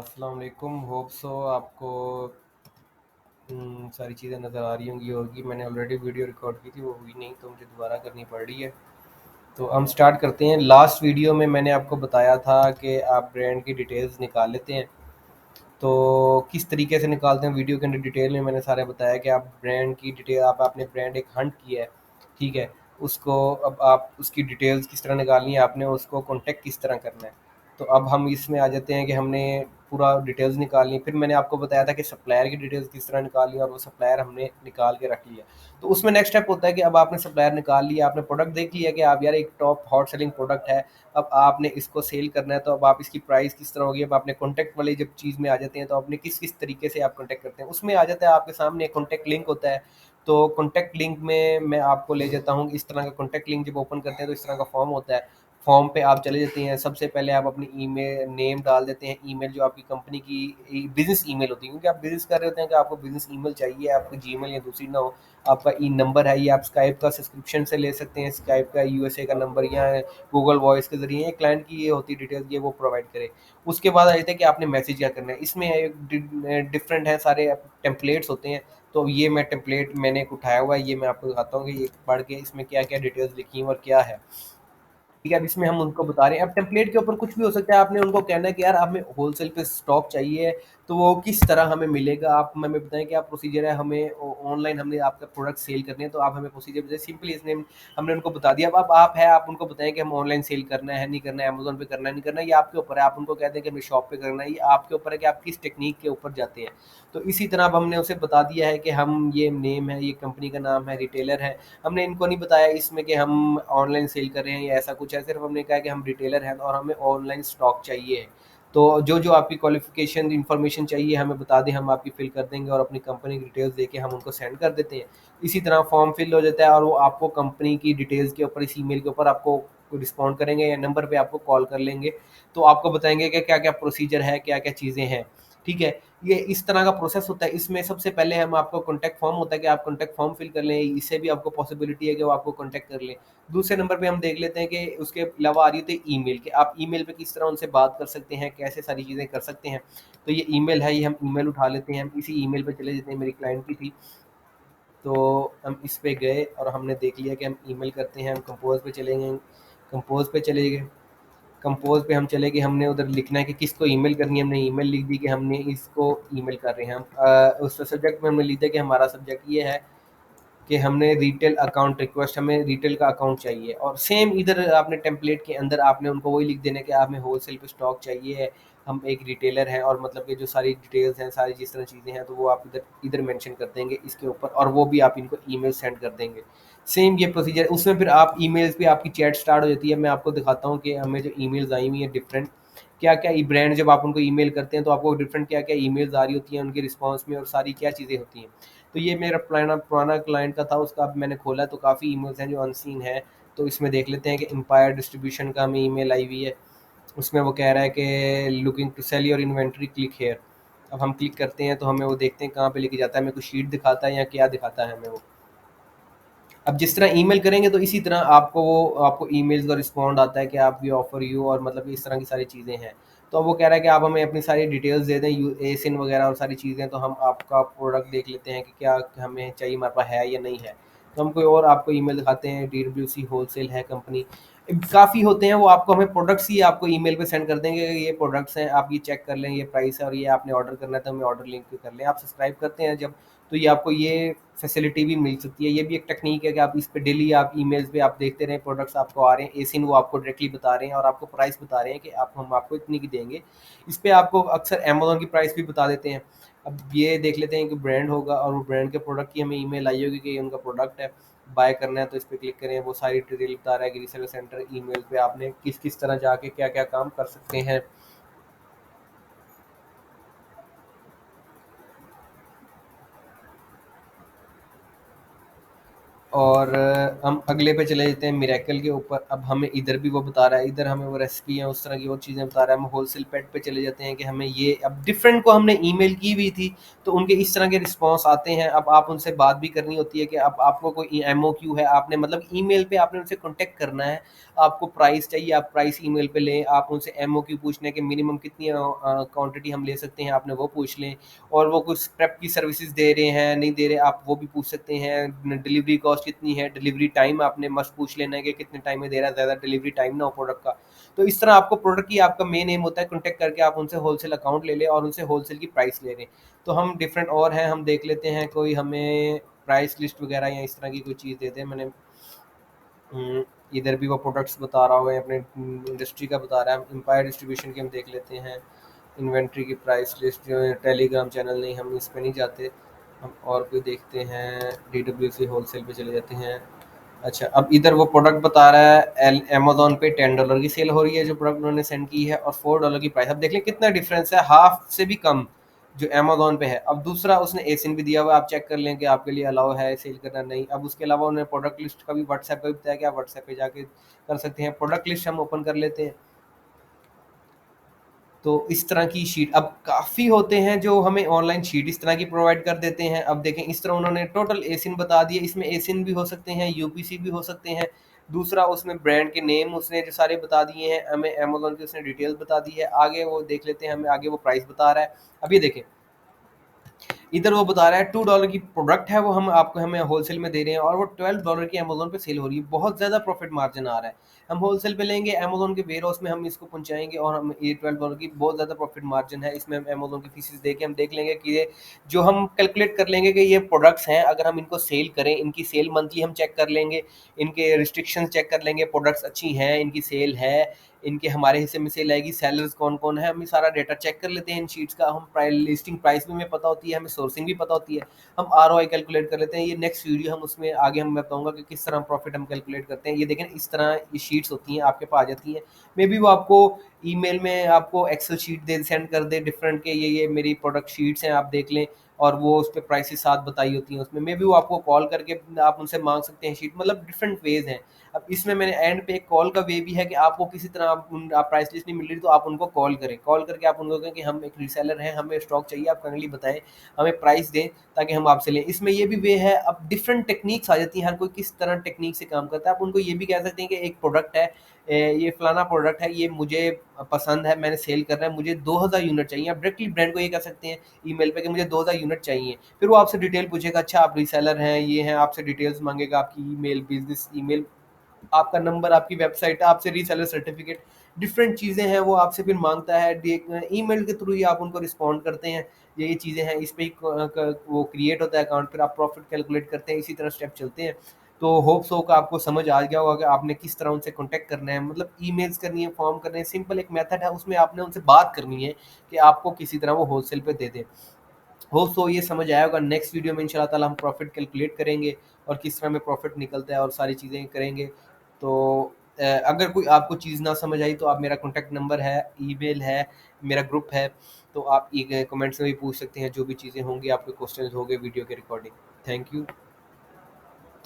अस्सलाम वालेकुम। Hope so आपको सारी चीज़ें नज़र आ रही होगी। मैंने ऑलरेडी वीडियो रिकॉर्ड की थी, वो हुई नहीं तो मुझे दोबारा करनी पड़ रही है। तो हम स्टार्ट करते हैं। लास्ट वीडियो में मैंने आपको बताया था कि आप ब्रांड की डिटेल्स निकाल लेते हैं। तो किस तरीके से निकालते हैं, वीडियो के अंदर डिटेल में मैंने सारा बताया कि आप ब्रांड की डिटेल, आप आपने ब्रांड एक हंट किया है, ठीक है। उसको अब आप उसकी डिटेल्स किस तरह निकालनी है, आपने उसको कॉन्टेक्ट किस तरह करना है। तो अब हम इसमें आ जाते हैं कि हमने पूरा डिटेल्स निकालनी। फिर मैंने आपको बताया था कि सप्लायर की डिटेल्स किस तरह निकालनी है, और वो सप्लायर हमने निकाल के रख लिया। तो उसमें नेक्स्ट स्टेप होता है कि अब आपने सप्लायर निकाल लिया, आपने प्रोडक्ट देख लिया कि आप यार एक टॉप हॉट सेलिंग प्रोडक्ट है, अब आपने इसको सेल करना है। तो अब आप इसकी प्राइस किस तरह होगी, अब आपने कॉन्टैक्ट वाली जब चीज़ में आ जाते हैं तो आपने किस किस तरीके से आप कॉन्टैक्ट करते हैं, उसमें आ जाता है आपके सामने एक कॉन्टैक्ट लिंक होता है। तो कॉन्टैक्ट लिंक में मैं आपको ले जाता हूँ। इस तरह का कॉन्टैक्ट लिंक जब ओपन करते हैं तो इस तरह का फॉर्म होता है। फॉर्म पे आप चले जाते हैं, सबसे पहले आप अपनी ईमेल नेम डाल देते हैं, ईमेल जो आपकी कंपनी की बिजनेस ईमेल होती है, क्योंकि आप बिजनेस कर रहे होते हैं कि आपको बिजनेस ईमेल चाहिए, आपको जीमेल या दूसरी ना हो। आपका ई नंबर है, ये आप स्काइप का सब्सक्रिप्शन से ले सकते हैं, स्काइप का यूएसए का नंबर या गूगल वॉइस के ज़रिए, ये क्लाइंट की ये होती डिटेल्स, ये वो प्रोवाइड करे। उसके बाद आ जाता है कि आपने मैसेज क्या करना है। इसमें डिफरेंट है, सारे टेम्पलेट्स होते हैं। तो ये मैं टेम्पलेट मैंने एक उठाया हुआ है, ये मैं आपको दिखाता हूँ कि ये पढ़ के इसमें क्या क्या डिटेल्स लिखी हैं और क्या है। ठीक है, अब इसमें हम उनको बता रहे हैं। अब टेम्पलेट के ऊपर कुछ भी हो सकता है, आपने उनको कहना है कि यार हमें होलसेल पे स्टॉक चाहिए, तो वो किस तरह हमें मिलेगा। आप हमें बताएं क्या प्रोसीजर है, हमें ऑनलाइन हमने आपका प्रोडक्ट सेल करने हैं, तो आप हमें प्रोसीजर बताएं। सिंपली इसने हमने उनको बता दिया। अब आप है, आप उनको बताएं कि हम ऑनलाइन सेल करना है, नहीं करना है, अमेजोन पे करना है, नहीं करना है, ये आपके ऊपर है। आप उनको कहते हैं कि हमें शॉप पे करना है, ये आपके ऊपर है कि आप किस टेक्निक के ऊपर जाते हैं। तो इसी तरह अब हमने उसे बता दिया है कि हम ये नेम है, ये कंपनी का नाम है, रिटेलर है। हमने इनको नहीं बताया इसमें कि हम ऑनलाइन सेल कर रहे हैं या ऐसा कुछ है, सिर्फ हमने कहा कि हम रिटेलर हैं और हमें ऑनलाइन स्टॉक चाहिए। तो जो जो आपकी क्वालिफिकेशन इन्फॉर्मेशन चाहिए हमें बता दें, हम आपकी फिल कर देंगे और अपनी कंपनी की डिटेल्स देके हम उनको सेंड कर देते हैं। इसी तरह फॉर्म फिल हो जाता है और वो आपको कंपनी की डिटेल्स के ऊपर, इस ईमेल के ऊपर आपको रिस्पॉन्ड करेंगे या नंबर पे आपको कॉल कर लेंगे। तो आपको बताएंगे कि क्या क्या प्रोसीजर है, क्या क्या चीज़ें हैं। ठीक है, ये इस तरह का प्रोसेस होता है। इसमें सबसे पहले हम आपको कॉन्टैक्ट फॉर्म होता है कि आप कॉन्टैक्ट फॉर्म फिल कर लें, इससे भी आपको पॉसिबिलिटी है कि वो आपको कॉन्टैक्ट कर लें। दूसरे नंबर पे हम देख लेते हैं कि उसके अलावा आ रही होती है ईमेल, कि आप ईमेल पे किस तरह उनसे बात कर सकते हैं, कैसे सारी चीज़ें कर सकते हैं। तो ये ईमेल है, ये हम ईमेल उठा लेते हैं, हम इसी ईमेल पे चले जाते हैं, मेरी क्लाइंट की थी। तो हम इस पे गए और हमने देख लिया कि हम ईमेल करते हैं, हम कंपोज पे चले गए, कंपोज पे चले गए, कंपोज पे हम चले गए, हमने उधर लिखना है कि किसको ईमेल करनी है। हमने ईमेल लिख दी कि हमने इसको ईमेल कर रहे हैं। हम उस सब्जेक्ट में हमने लिख दिया कि हमारा सब्जेक्ट ये है कि हमने रिटेल अकाउंट रिक्वेस्ट, हमें रिटेल का अकाउंट चाहिए। और सेम इधर आपने टेम्पलेट के अंदर आपने उनको वही लिख देना है कि हमें होलसेल पे स्टॉक चाहिए, हम एक रिटेलर हैं, और मतलब कि जो सारी डिटेल्स हैं, सारी जिस तरह चीज़ें हैं, तो वो आप इधर इधर मेंशन कर देंगे इसके ऊपर, और वो भी आप इनको ईमेल सेंड कर देंगे। सेम ये प्रोसीजर, उसमें फिर आप ईमेल्स पे आपकी चैट स्टार्ट हो जाती है। मैं आपको दिखाता हूँ कि हमें जो ईमेल्स आई हुई हैं डिफरेंट, क्या क्या ई ब्रांड, जब आप उनको ईमेल करते हैं तो आपको डिफरेंट क्या क्या ईमेल्स आ रही होती हैं उनके रिस्पॉन्स में, और सारी क्या चीज़ें होती हैं। तो ये मेरा पुराना पुराना क्लाइंट का था, उसका अब मैंने खोला तो काफ़ी ईमेल्स हैं जो अनसीन है। तो इसमें देख लेते हैं कि एम्पायर डिस्ट्रीब्यूशन का हमें ईमेल आई हुई है। उसमें वो कह रहा है कि looking to sell your inventory, click here. अब हम क्लिक करते हैं तो हमें वो देखते हैं कहाँ पे लेके जाता है, हमें कुछ शीट दिखाता है या क्या दिखाता है हमें वो। अब जिस तरह ईमेल करेंगे तो इसी तरह आपको वो आपको ईमेल्स का रिस्पॉन्ड आता है कि आप वी ऑफर यू, और मतलब इस तरह की सारी चीज़ें हैं। तो अब वो कह रहा है कि आप हमें अपनी सारी डिटेल्स दे दें, यू एसिन वगैरह और सारी चीज़ें, तो हम आपका प्रोडक्ट देख लेते हैं कि क्या हमें चाहिए, हमारे पास है या नहीं है। तो हम कोई और आपको ईमेल दिखाते हैं, DWC होलसेल है कंपनी। काफ़ी होते हैं, वो आपको हमें प्रोडक्ट्स ही आपको ईमेल पे सेंड कर देंगे कि ये प्रोडक्ट्स हैं, आप ये चेक कर लें, ये प्राइस है, और ये आपने ऑर्डर करना है तो हमें ऑर्डर लिंक पे कर लें। आप सब्सक्राइब करते हैं जब, तो ये आपको ये फैसिलिटी भी मिल सकती है। ये भी एक टेक्नीक है कि आप इस पे डेली आप ईमेल्स पे आप देखते रहें, प्रोडक्ट्स आपको आ रहे हैं, एसिन वो आपको डायरेक्टली बता रहे हैं और आपको प्राइस बता रहे हैं कि आप हम आपको इतनी की देंगे। इस पे आपको अक्सर अमेज़न की प्राइस भी बता देते हैं। अब ये देख लेते हैं कि ब्रांड होगा और वो ब्रांड के प्रोडक्ट की हमें ईमेल आई होगी कि ये उनका प्रोडक्ट है, बाय करना है, तो इस पे क्लिक करें। वो सारी डिटेल बता रहा है कि रीसेलर सेंटर ईमेल पे आपने किस किस तरह जाके क्या क्या काम कर सकते हैं। और हम अगले पे चले जाते हैं मिरेकल के ऊपर। अब हमें इधर भी वो बता रहा है, इधर हमें वो रेसिपी है उस तरह की वो चीज़ें बता रहा है। हम होलसेल पेट पे चले जाते हैं कि हमें ये, अब डिफरेंट को हमने ईमेल की हुई थी तो उनके इस तरह के रिस्पॉन्स आते हैं। अब आप उनसे बात भी करनी होती है कि अब आपको कोई एमओक्यू है, आपने मतलब ईमेल पे आपने उनसे कॉन्टेक्ट करना है। आपको प्राइस चाहिए, आप प्राइस ईमेल पे लें। आप उनसे एमओक्यू पूछने के मिनिमम कितनी क्वांटिटी हम ले सकते हैं, आपने वो पूछ लें। और वो कुछ प्रेप की सर्विसेज दे रहे हैं नहीं दे रहे, आप वो भी पूछ सकते हैं। डिलीवरी कॉस्ट कितनी है, डिलीवरी टाइम आपने मस्ट पूछ लेना है कि कितने टाइम में दे रहा है, ज़्यादा डिलीवरी टाइम ना हो प्रोडक्ट का। तो इस तरह आपको प्रोडक्ट की, आपका मेन एम होता है कॉन्टैक्ट करके आप उनसे होलसेल अकाउंट ले लें और उनसे होलसेल की प्राइस ले लें। तो हम डिफरेंट और हैं, हम देख लेते हैं कोई हमें प्राइस लिस्ट वगैरह या इस तरह की कोई चीज़ दे दें। मैंने इधर भी वो प्रोडक्ट्स बता रहा हुआ है, अपने इंडस्ट्री का बता रहा है। हम एम्पायर डिस्ट्रीब्यूशन की हम देख लेते हैं, इन्वेंट्री की प्राइस लिस्ट जो है, टेलीग्राम चैनल नहीं, हम इस पे नहीं जाते। हम और कोई देखते हैं, DWC होलसेल पे चले जाते हैं। अच्छा, अब इधर वो प्रोडक्ट बता रहा है अमेज़न पे $10 की सेल हो रही है जो प्रोडक्ट उन्होंने सेंड की है, और $4 की प्राइस। अब देख लें कितना डिफरेंस है, हाफ से भी कम जो अमेज़न पे है। अब दूसरा उसने एसिन भी दिया हुआ है, आप चेक कर लें कि आपके लिए अलाउ है सेल करना नहीं। अब उसके अलावा उन्होंने प्रोडक्ट लिस्ट का भी व्हाट्सएप पे भी बताया कि आप व्हाट्सएप पे जाके कर सकते हैं। प्रोडक्ट लिस्ट हम ओपन कर लेते हैं, तो इस तरह की शीट अब काफ़ी होते हैं जो हमें ऑनलाइन शीट इस तरह की प्रोवाइड कर देते हैं। अब देखें इस तरह उन्होंने टोटल एसिन बता दिए, इसमें एसिन भी हो सकते हैं, यूपीसी भी हो सकते हैं। दूसरा उसमें ब्रांड के नेम उसने जो सारे बता दिए हैं, हमें अमेजोन की उसने डिटेल्स बता दी है। आगे वो देख लेते हैं, हमें आगे वो प्राइस बता रहा है। अब ये देखें, इधर वो बता रहा है $2 की प्रोडक्ट है, वो हम आपको हमें होलसेल में दे रहे हैं और वो $12 की अमेजोन पे सेल हो रही है। बहुत ज़्यादा प्रॉफिट मार्जिन आ रहा है। हम होलसेल पे लेंगे, अमेजोन के वेयर हाउस में हम इसको पहुंचाएंगे और हम ये $12 की बहुत ज़्यादा प्रॉफिट मार्जिन है। इसमें हम अमेजोन की फीसेस दे के हम देख लेंगे कि ये जो हम कैलकुलेट कर लेंगे कि ये प्रोडक्ट्स हैं, अगर हम इनको सेल करें, इनकी सेल मंथली हम चेक कर लेंगे, इनके रिस्ट्रिक्शन चेक कर लेंगे, प्रोडक्ट्स अच्छी हैं, इनकी सेल है, इनके हमारे हिस्से में सेल आएगी, सेलर्स कौन कौन है, हम ये सारा डेटा चेक कर लेते हैं इन शीट्स का। हम प्राइस लिस्टिंग प्राइस भी हमें पता होती है, हमें सोर्सिंग भी पता होती है, हम ROI कैलकुलेट कर लेते हैं। ये नेक्स्ट वीडियो हम उसमें आगे हम मैं बताऊंगा कि किस तरह प्रॉफिट हम कैलकुलेट करते हैं। ये देखें इस तरह ये शीट्स होती हैं, आपके पास आ जाती हैं। मे बी वो आपको ईमेल में आपको एक्सेल शीट दे सेंड कर दे डिफरेंट के, ये मेरी प्रोडक्ट शीट्स हैं, आप देख लें। और वो उस पर प्राइसेस साथ बताई होती हैं उसमें। मे बी वो आपको कॉल करके आप उनसे मांग सकते हैं शीट, मतलब डिफरेंट वेज हैं। अब इसमें मैंने एंड पे एक कॉल का वे भी है कि आपको किसी तरह आप प्राइस लिस्ट नहीं मिल रही तो आप उनको कॉल करें, कॉल करके आप उनको कहें कि हम एक रीसेलर हैं, हमें स्टॉक चाहिए, आप काइंडली बताएं, हमें प्राइस दें ताकि हम आपसे लें। इसमें ये भी वे है, अब डिफरेंट टेक्निक्स आ जाती हैं, हर कोई किस तरह टेक्निक से काम करता है। आप उनको ये भी कह सकते हैं कि एक प्रोडक्ट है, ये फलाना प्रोडक्ट है, ये मुझे पसंद है, मैंने सेल करना है, मुझे 2000 यूनिट चाहिए। आप डायरेक्टली ब्रांड को ये कह सकते हैं ईमेल पे कि मुझे 2000 यूनिट चाहिए। फिर वो आपसे डिटेल पूछेगा, अच्छा आप रीसेलर हैं, ये हैं, आपसे डिटेल्स मांगेगा, आपकी ईमेल, बिजनेस ईमेल, आपका नंबर, आपकी वेबसाइट, आपसे रीसेलर सर्टिफिकेट, डिफरेंट चीज़ें हैं वो आपसे फिर मांगता है। ईमेल के थ्रू ही आप उनको रिस्पॉन्ड करते हैं, ये चीज़ें हैं, इस पे ही वो क्रिएट होता है अकाउंट, फिर आप प्रॉफिट कैलकुलेट करते हैं, इसी तरह स्टेप चलते हैं। तो होप सो का आपको समझ आ गया होगा कि आपने किस तरह उनसे कॉन्टैक्ट करना है, मतलब ईमेल्स करनी है, फॉर्म करने हैं, सिंपल एक मेथड है, उसमें आपने उनसे बात करनी है कि आपको किसी तरह वो होलसेल पे दे दें। होप सो ये समझ आया होगा। नेक्स्ट वीडियो में इंशाल्लाह ताला हम प्रॉफिट कैलकुलेट करेंगे और किस तरह में प्रॉफिट निकलता है और सारी चीज़ें करेंगे। तो अगर कोई आपको चीज़ ना समझ आई तो आप, मेरा कॉन्टैक्ट नंबर है, ईमेल है, मेरा ग्रुप है, तो आप कमेंट्स में भी पूछ सकते हैं जो भी चीज़ें होंगी, आपके क्वेश्चन होंगे वीडियो के रिकॉर्डिंग। Thank you.